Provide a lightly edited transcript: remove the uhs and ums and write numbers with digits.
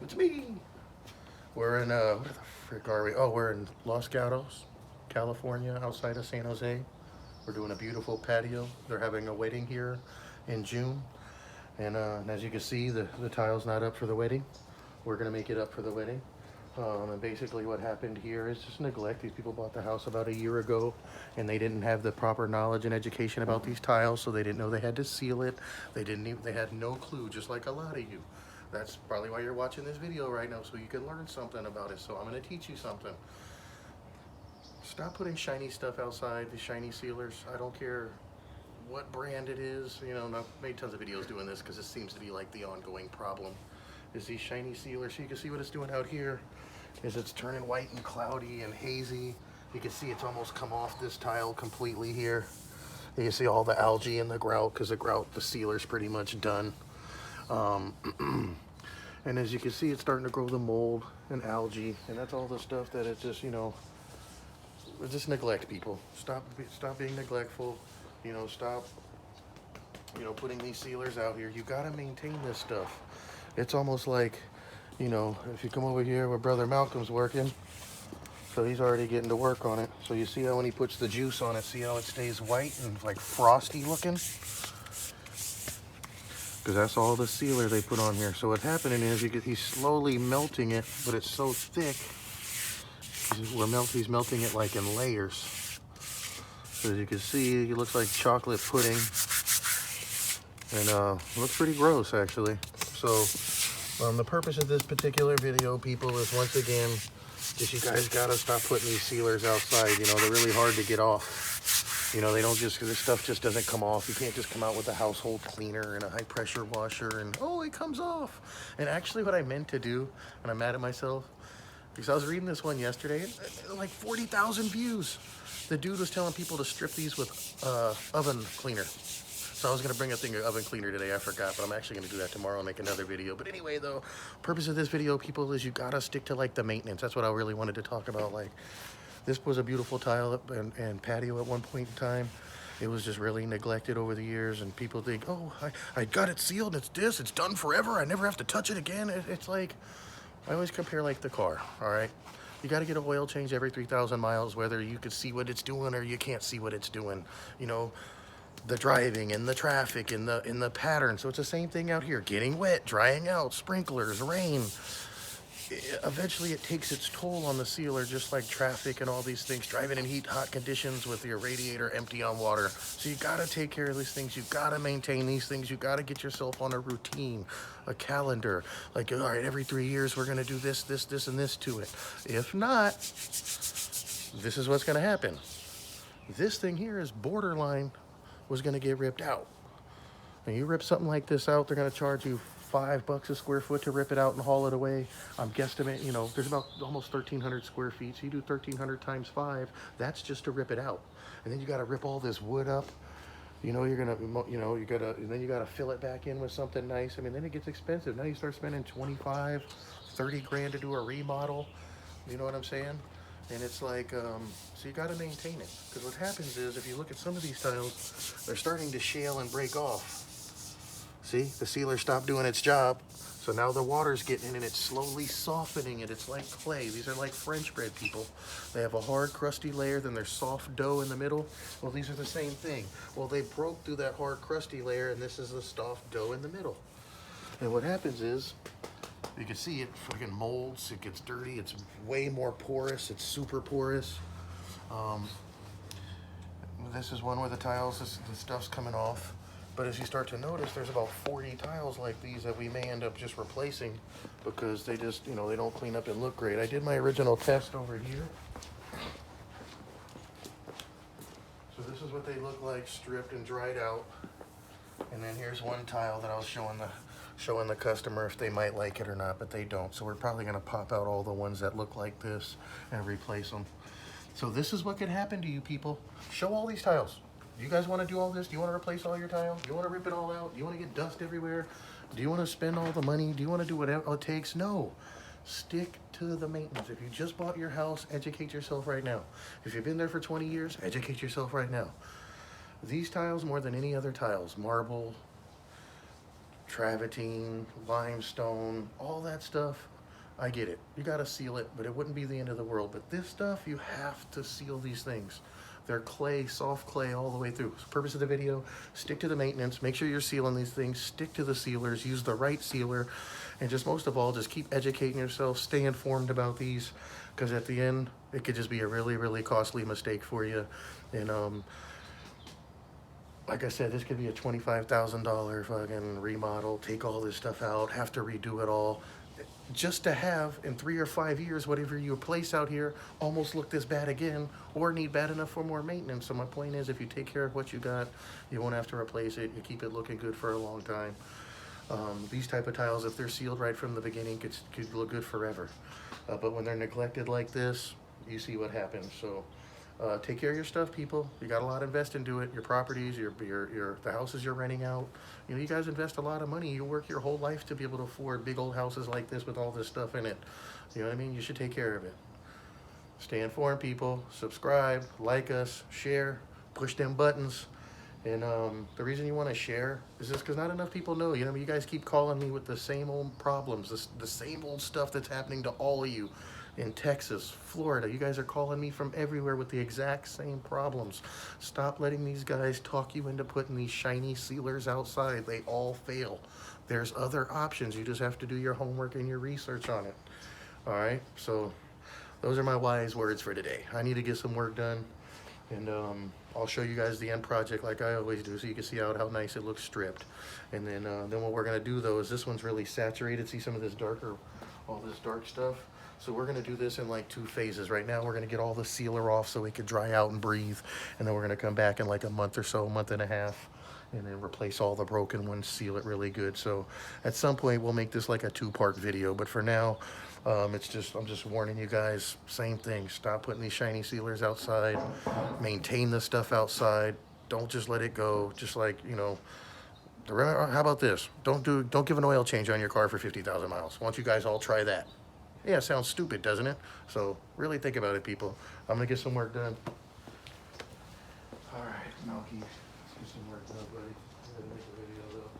It's me. We're in, where the frick are we? Oh, we're in Los Gatos, California, outside of San Jose. We're doing a beautiful patio. They're having a wedding here in June. And as you can see, the tile's not up for the wedding. We're gonna make it up for the wedding. And basically what happened here is just neglect. These people bought the house about a year ago and they didn't have the proper knowledge and education about these tiles, so they didn't know they had to seal it. They had no clue, just like a lot of you. That's probably why you're watching this video right now, so you can learn something about it. So I'm gonna teach you something. Stop putting shiny stuff outside, the shiny sealers. I don't care what brand it is. You know, I've made tons of videos doing this because it seems to be like the ongoing problem. Is these shiny sealers. So you can see what it's doing out here is it's turning white and cloudy and hazy. You can see it's almost come off this tile completely here. You can see all the algae and the grout, because the grout, the sealer's pretty much done. And as you can see, it's starting to grow the mold and algae, and that's all the stuff that it's just, you know, just neglect, people. Stop being neglectful. You know, stop, you know, putting these sealers out here. You gotta maintain this stuff. It's almost like, you know, if you come over here where Brother Malcolm's working, so he's already getting to work on it. So you see how when he puts the juice on it, see how it stays white and like frosty looking? Because that's all the sealer they put on here. So what's happening is he's slowly melting it, but it's so thick, he's melting it like in layers. So as you can see, it looks like chocolate pudding. And it looks pretty gross, actually. So the purpose of this particular video, people, is once again, just you guys gotta stop putting these sealers outside. You know, they're really hard to get off. You know, they don't just, this stuff just doesn't come off. You can't just come out with a household cleaner and a high pressure washer and, oh, it comes off. And actually what I meant to do, and I'm mad at myself, because I was reading this one yesterday, like 40,000 views. The dude was telling people to strip these with oven cleaner. So I was gonna bring a thing of oven cleaner today, I forgot, but I'm actually gonna do that tomorrow and make another video. But anyway, though, purpose of this video, people, is you gotta stick to like the maintenance. That's what I really wanted to talk about. Like, this was a beautiful tile and patio at one point in time. It was just really neglected over the years, and people think, oh, I got it sealed, it's done forever, I never have to touch it again. It's like, I always compare like the car, all right? You got to get an oil change every 3,000 miles, whether you can see what it's doing or you can't see what it's doing. You know, the driving and the traffic and the pattern. So it's the same thing out here. Getting wet, drying out, sprinklers, rain. Eventually it takes its toll on the sealer, just like traffic and all these things. Driving in heat, hot conditions with your radiator empty on water. So you got to take care of these things. You got to maintain these things. You got to get yourself on a routine, a calendar. Like, all right, every 3 years we're going to do this, and this to it. If not, this is what's going to happen. This thing here is borderline was going to get ripped out. And you rip something like this out, they're going to charge you $5 a square foot to rip it out and haul it away. I'm guesstimating, you know, there's about almost 1,300 square feet. So you do 1,300 times 5, that's just to rip it out. And then you got to rip all this wood up. You know, you're going to, you know, and then you got to fill it back in with something nice. I mean, then it gets expensive. Now you start spending 25, 30 grand to do a remodel. You know what I'm saying? And it's like, so you got to maintain it. Because what happens is, if you look at some of these tiles, they're starting to shale and break off. See, the sealer stopped doing its job. So now the water's getting in and it's slowly softening it. It's like clay. These are like French bread, people. They have a hard, crusty layer, then there's soft dough in the middle. Well, these are the same thing. Well, they broke through that hard, crusty layer, and this is the soft dough in the middle. And what happens is, you can see it fucking molds, it gets dirty, it's way more porous, it's super porous. This is one where the tiles, the stuff's coming off. But as you start to notice, there's about 40 tiles like these that we may end up just replacing because they just, you know, they don't clean up and look great. I did my original test over here. So this is what they look like stripped and dried out. And then here's one tile that I was showing the customer if they might like it or not, but they don't. So we're probably gonna pop out all the ones that look like this and replace them. So this is what could happen to you people. Show all these tiles. Do you guys want to do all this? Do you want to replace all your tile? Do you want to rip it all out? Do you want to get dust everywhere? Do you want to spend all the money? Do you want to do whatever it takes? No. Stick to the maintenance. If you just bought your house, educate yourself right now. If you've been there for 20 years, educate yourself right now. These tiles, more than any other tiles, marble, travertine, limestone, all that stuff, I get it. You gotta seal it, but it wouldn't be the end of the world. But this stuff, you have to seal these things. They're clay, soft clay all the way through. So purpose of the video, stick to the maintenance, make sure you're sealing these things, stick to the sealers, use the right sealer, and just most of all, just keep educating yourself, stay informed about these, because at the end, it could just be a really, really costly mistake for you. And like I said, this could be a $25,000 fucking remodel, take all this stuff out, have to redo it all, just to have in 3 or 5 years whatever you place out here almost look this bad again, or need bad enough for more maintenance. So my point is, if you take care of what you got, you won't have to replace it. You keep it looking good for a long time. These type of tiles, if they're sealed right from the beginning, could look good forever. But when they're neglected like this, you see what happens. So take care of your stuff, people. You got a lot to invest into it. Your properties, the houses you're renting out. You know, you guys invest a lot of money. You work your whole life to be able to afford big old houses like this with all this stuff in it. You know what I mean? You should take care of it. Stay informed, people. Subscribe, like us, share, push them buttons. And the reason you want to share is just because not enough people know. You know, you guys keep calling me with the same old problems, the same old stuff that's happening to all of you in Texas, Florida. You guys are calling me from everywhere with the exact same problems. Stop letting these guys talk you into putting these shiny sealers outside. They all fail. There's other options. You just have to do your homework and your research on it. All right, so those are my wise words for today. I need to get some work done, and I'll show you guys the end project like I always do, so you can see how nice it looks stripped. And then what we're gonna do though is, this one's really saturated. See some of this darker, all this dark stuff? So we're gonna do this in like 2 phases. Right now we're gonna get all the sealer off so it can dry out and breathe. And then we're gonna come back in like a month or so, a month and a half, and then replace all the broken ones, seal it really good. So at some point we'll make this like a 2-part video, but for now, I'm just warning you guys, same thing. Stop putting these shiny sealers outside, maintain the stuff outside. Don't just let it go. Just like, you know, how about this? Don't give an oil change on your car for 50,000 miles. Why don't you guys all try that? Yeah, it sounds stupid, doesn't it? So really think about it, people. I'm gonna get some work done. All right, Malky, let's get some work done, buddy. I'm gonna make a video though.